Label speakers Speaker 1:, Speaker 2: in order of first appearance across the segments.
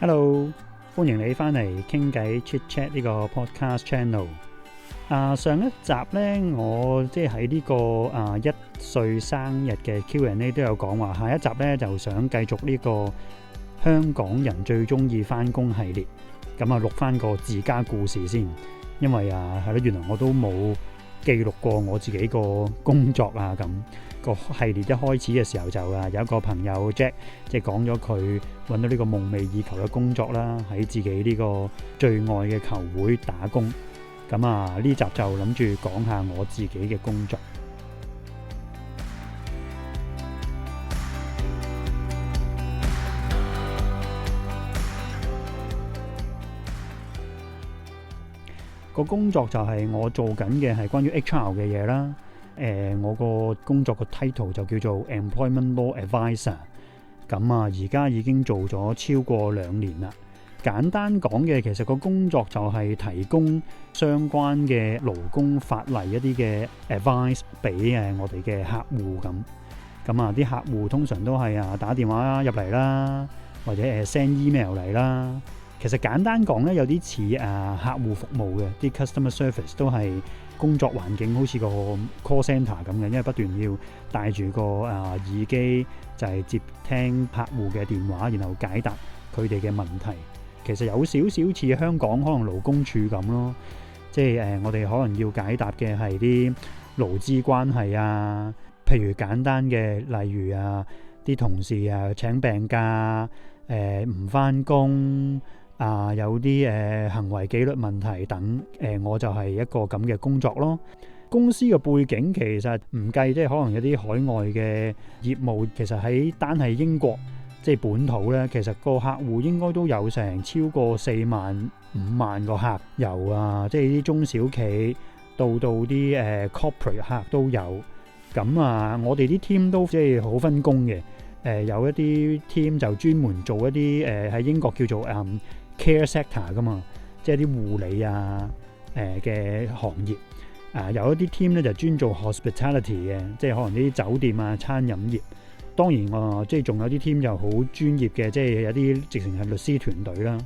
Speaker 1: Hello， 歡迎你返嚟傾偈 Chit Chat 呢個 podcast channel。上一集呢，我即係喺呢個1歲生日嘅 Q&A 都有講話，下一集呢就想繼續呢個香港人最中意返工系列，咁錄返個自家故事先，因為係咯，原來我都冇記錄過我自己個工作咁。個系列一開始嘅時候就有一個朋友 Jack 即係講咗佢揾到呢個夢寐以求嘅工作啦，喺自己呢個最愛嘅球會打工。咁呢集就諗住講下我自己嘅工作。個工作就係我做緊嘅係關於 HR 嘅嘢啦。我個工作個 title 就叫做 Employment Law Advisor。咁而家已經做咗超過2年啦。簡單講嘅，其實個工作就係提供相關嘅勞工法例一啲嘅 advice 俾我哋嘅客戶咁。啲客戶通常都係打電話入嚟啦，或者send email 嚟啦。其實簡單講咧，有啲似客戶服務嘅啲 customer service 都係工作環境好似個 call center 咁嘅，因為不斷要帶住個耳機就係接聽客戶嘅電話，然後解答佢哋嘅問題。其實有少少似香港可能勞工處咁咯，即係我哋可能要解答嘅係啲勞資關係譬如簡單嘅，例如啲同事請病假唔返工有啲行為紀律問題等，我就係一個咁嘅工作咯。公司嘅背景其實唔計，即係可能有啲海外嘅業務，其實喺單係英國即係本土咧，其實個客戶應該都有成超過4萬5萬個客，由即係啲中小企到啲corporate 客都有。咁我哋啲 team 都即係好分工嘅。有一啲 team 就專門做一啲喺英國叫做care sector 噶嘛，即係啲護理嘅行業。有一啲 team 咧就專做 hospitality 嘅，即係可能啲酒店餐飲業。當然即係仲有啲 team 就好專業嘅，即係有啲直情係律師團隊啦。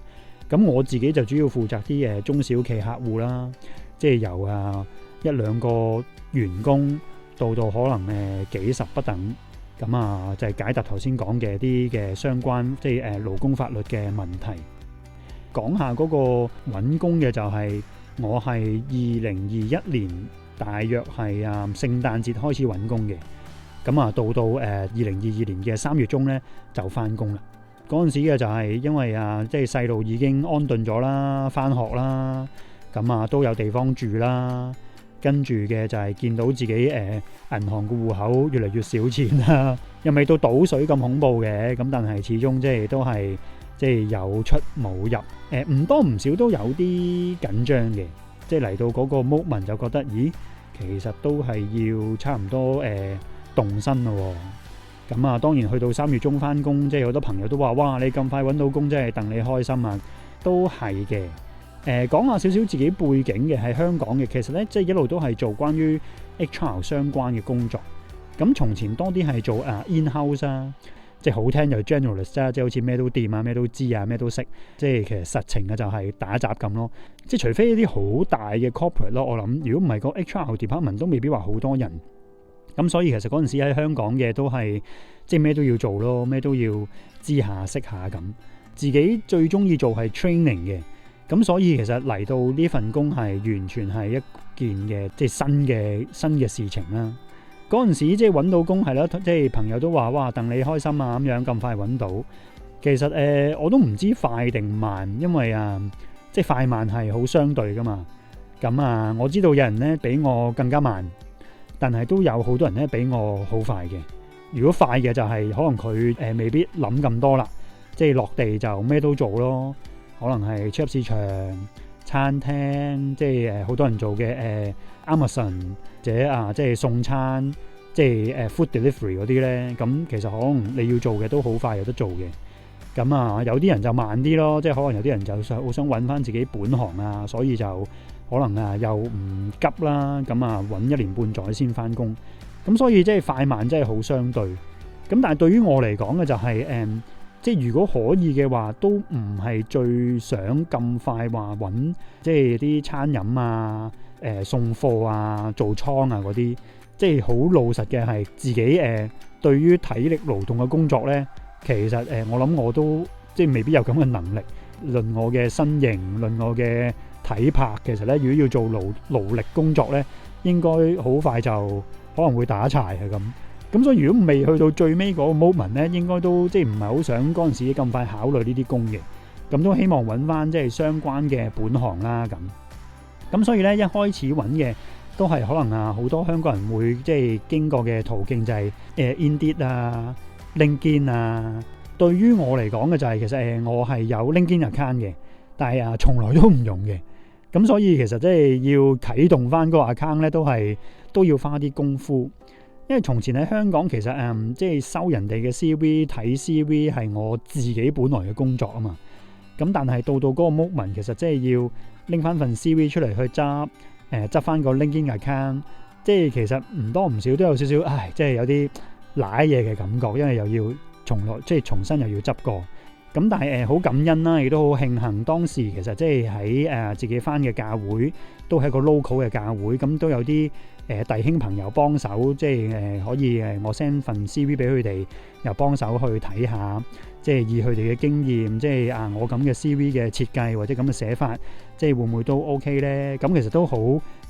Speaker 1: 咁我自己就主要負責啲中小企客戶啦，即係由1-2個員工到可能幾十不等。咁就係解答頭先講嘅啲嘅相關即係勞工法律嘅問題。講下嗰個揾工嘅就係我係2021年大約係聖誕節開始揾工嘅。咁到2022年嘅3月中咧就返工啦。嗰陣時嘅就係因為即係細路已經安頓咗啦，返學啦，咁都有地方住啦。跟住嘅就係見到自己銀行個戶口越嚟越少錢啦，又未到倒水咁恐怖嘅，咁但係始終即係都係即係有出冇入，唔多唔少都有啲緊張嘅。即係嚟到嗰個 moment 就覺得，咦，其實都係要差唔多動身咯。咁當然去到3月中返工，即係好多朋友都話：哇，你咁快揾到工，真係戥你開心都係嘅。講下少少自己背景嘅，係香港嘅，其實咧即係一路都係做關於 HR 相關嘅工作。咁從前多啲係做in-house 即係好聽就 generalist 即係好似咩都掂咩都知咩都識。即係其實實情嘅就係打雜咁咯。即係除非一啲好大嘅 corporate 咯，我諗如果唔係個 HR department 都未必話好多人。咁所以其實嗰陣時喺香港嘅都係即係咩都要做咯，咩都要知下識下咁。自己最中意做係 training 嘅。咁所以其實嚟到呢份工係完全係一件嘅即係新嘅事情啦。嗰陣時即係揾到工係啦，即係朋友都話：哇，戥你開心咁樣咁快揾到。其實我都唔知快定慢，因為即係快慢係好相對噶嘛。咁我知道有人咧比我更加慢，但係都有好多人咧比我好快嘅。如果快嘅就係可能佢未必諗咁多啦，即係落地就咩都做咯。可能係超級市場、餐廳，即係好多人做嘅Amazon 或者即係送餐，即係food delivery 嗰啲咧。咁其實可能你要做嘅都好快有得做嘅。咁有啲人就慢啲咯，即係可能有啲人就好想揾翻自己本行所以就可能又唔急啦。咁揾1年半載先翻工。咁所以即係快慢真係好相對。咁但係對於我嚟講嘅就係即即係如果可以嘅話，都唔係最想咁快話揾即係啲餐飲啊、送貨啊、做倉啊嗰啲，即係好老實嘅係自己對於體力勞動嘅工作呢，其實我諗我都即係未必有咁嘅能力。論我嘅身形，論我嘅體魄，其實呢，如果要做勞力工作呢，應該好快就可能會打柴係咁。咁所以如果未去到最尾嗰個 moment 咧，應該都即係唔係好想嗰陣時咁快考慮呢啲工嘅，咁都希望揾翻即係相關嘅本行啦咁。咁所以咧一開始揾嘅都係可能好多香港人會即係經過嘅途徑就係Indeed 啊、LinkedIn 啊。對於我嚟講嘅就係其實我係有 LinkedIn account 嘅，但係從來都唔用嘅。咁所以其實即係要啟動翻嗰個 account 咧，都要花啲功夫。因為從前喺香港其實即係收人哋嘅 CV 睇 CV 係我自己本來嘅工作啊嘛。咁但係到嗰個 moment 其實即係要拎翻份 CV 出嚟去執翻個 LinkedIn account， 即係其實唔多唔少都有少少即係有啲瀨嘢嘅感覺，因為又要重新又要執過。咁但係好感恩啦，亦都好慶幸當時其實即係喺自己翻嘅教會都係個 local 嘅教會，咁都有啲弟兄朋友幫手，即係可以我 send 份 CV 俾佢哋，又幫手去睇下，即係以佢哋嘅經驗，即係我咁嘅 CV 嘅設計或者咁嘅寫法，即係會唔會都 OK 呢？咁其實都好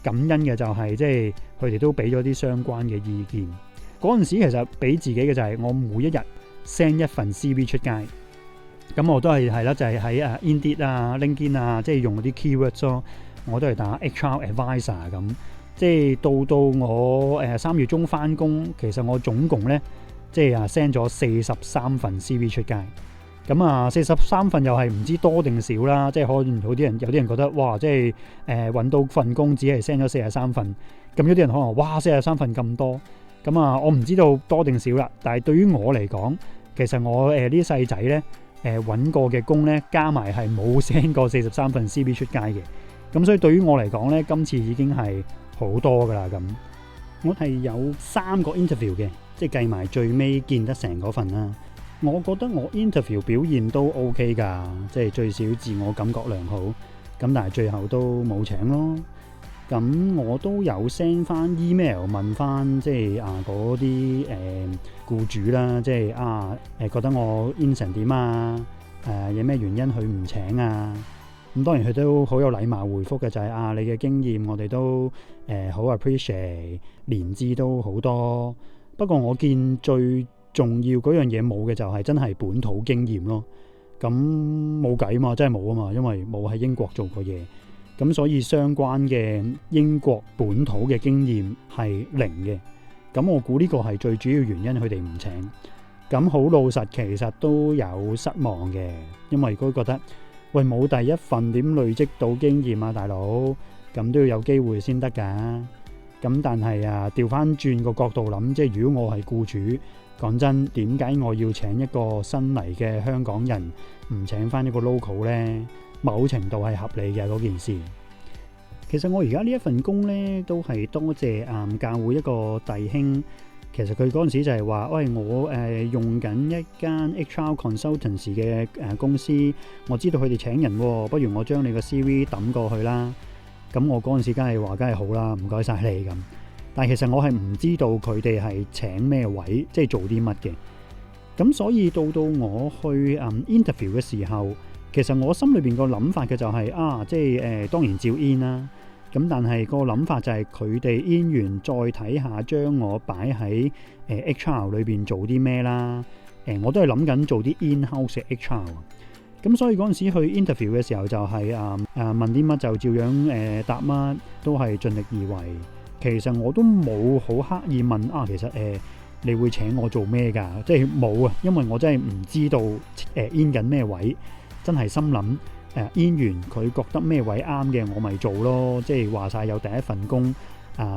Speaker 1: 感恩嘅，就係即係佢哋都俾咗啲相關嘅意見。嗰陣時其實俾自己嘅就係我每一日 send 一份 CV 出街。咁我都係啦，就係喺Indeed 啊、LinkedIn 啊，即係用嗰啲 keywords 咯。我都係打 HR advisor 咁。即係到我3月中翻工，其實我總共咧即係send 咗43份 CV 出街。咁43份又係唔知多定少啦。即係可能有啲人覺得哇，即係揾到份工只係 send 咗43份。咁有啲人可能哇43份咁多。咁我唔知道多定少啦。但係對於我嚟講，其實我呢啲細仔咧。揾過嘅工咧，加埋係冇 send 過43份 CV 出街嘅，咁所以對於我嚟講咧，今次已經係好多噶啦咁。我係有3個 interview 嘅，即係計埋最尾見得成嗰份啦。我覺得我 interview 表現都 OK 㗎，即係最少自我感覺良好。咁但係最後都冇請咯。咁我都有 send 翻 email 問翻即係嗰啲僱主啦，即係覺得我 in 成點啊？有咩原因佢唔請啊？咁當然佢都好有禮貌回覆嘅，就係你嘅經驗我哋都好 appreciate， 年資都好多。不過我見最重要嗰樣嘢冇嘅就係真係本土經驗咯。咁冇計嘛，真係冇啊嘛，因為冇喺英國做過嘢。咁所以相關嘅英國本土嘅經驗係零嘅，咁我估呢個係最主要原因，佢哋唔請。咁好老實，其實都有失望嘅，因為都覺得喂，冇第一份點累積到經驗啊，大佬，咁都要有機會先得㗎。咁但係調翻轉個角度諗，即係如果我係僱主，講真，點解我要請一個新嚟嘅香港人，唔請翻一個 local 呢？某程度係合理嘅嗰件事。其實我而家呢一份工呢，都係多謝教會一個弟兄。其實佢嗰陣時就係話，喂，我用緊一間 HR consultancy 嘅公司，我知道佢哋請人喎，不如我將你個 CV 抌過去啦。咁我嗰陣時梗係話，梗係好啦，唔該晒你咁。但係其實我係唔知道佢哋係請咩位，即係做啲乜嘅。咁所以到我去interview 嘅時候，其實我心裏邊個諗法嘅就係即係當然照 in 啦。咁但係個諗法就係佢哋 in 完再睇下，將我擺喺HR 裏邊做啲咩啦。我都係諗緊做啲 in-house 嘅 HR。咁所以嗰陣時去 interview 嘅時候就係問啲乜就照樣答乜，都係盡力而為。其實我都冇好刻意問其實你會請我做咩㗎？即係冇啊，因為我真係唔知道in 緊咩位。真係心諗in 完佢覺得咩位啱嘅，我咪做咯。即係話晒有第一份工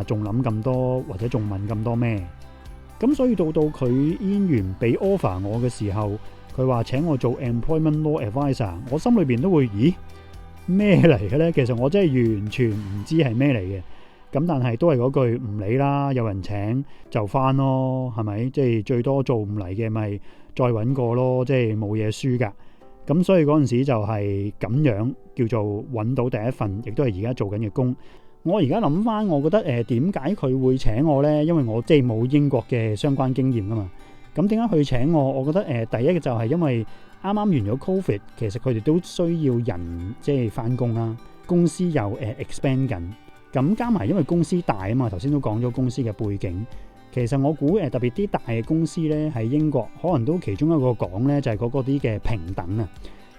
Speaker 1: 仲諗咁多，或者仲問咁多咩？咁所以到佢 in 完俾 offer 我嘅時候，佢話請我做 employment law advisor， 我心裏邊都會咦咩嚟嘅呢？其實我真係完全唔知係咩嚟嘅。咁但係都係嗰句唔理啦，有人請就返咯，係咪？即係最多做唔嚟嘅咪再揾個咯，即係冇嘢輸㗎。咁所以嗰陣時就係咁樣叫做揾到第一份，亦都係而家做緊嘅工。我而家諗翻，我覺得點解佢會請我呢？因為我即係冇英國嘅相關經驗啊嘛。咁點解佢請我？我覺得第一個就係因為啱啱完咗 Covid，其實佢哋都需要人即係翻工啦。公司又expand 緊，咁加埋因為公司大啊嘛。頭先都講咗公司嘅背景。其實我估特別啲大嘅公司咧喺英國，可能都其中一個講咧就係嗰啲嘅平等啊，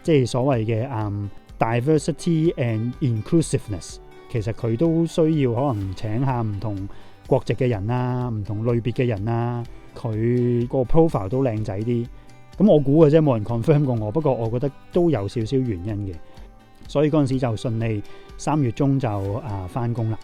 Speaker 1: 即係所謂嘅diversity and inclusiveness。其實佢都需要可能請下唔同國籍嘅人啊，唔同類別嘅人啊，佢個 profile 都靚仔啲。咁我估嘅啫，冇人 confirm 過我。不過我覺得都有少少原因嘅，所以嗰陣時就順利3月中就返工啦。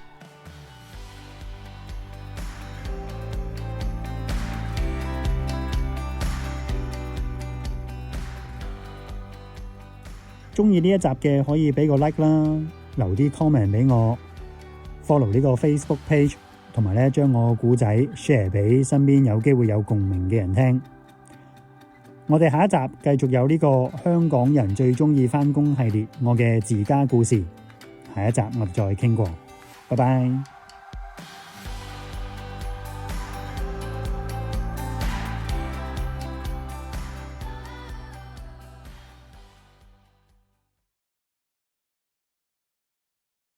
Speaker 1: 中意呢一集嘅可以俾個 like 啦，留啲 comment 俾我 ，follow 呢個 Facebook page， 同埋咧將我故仔 share 俾身邊有機會有共鳴嘅人聽。我哋下一集繼續有呢個香港人最中意返工系列，我嘅自家故事。下一集我哋再傾過，拜拜。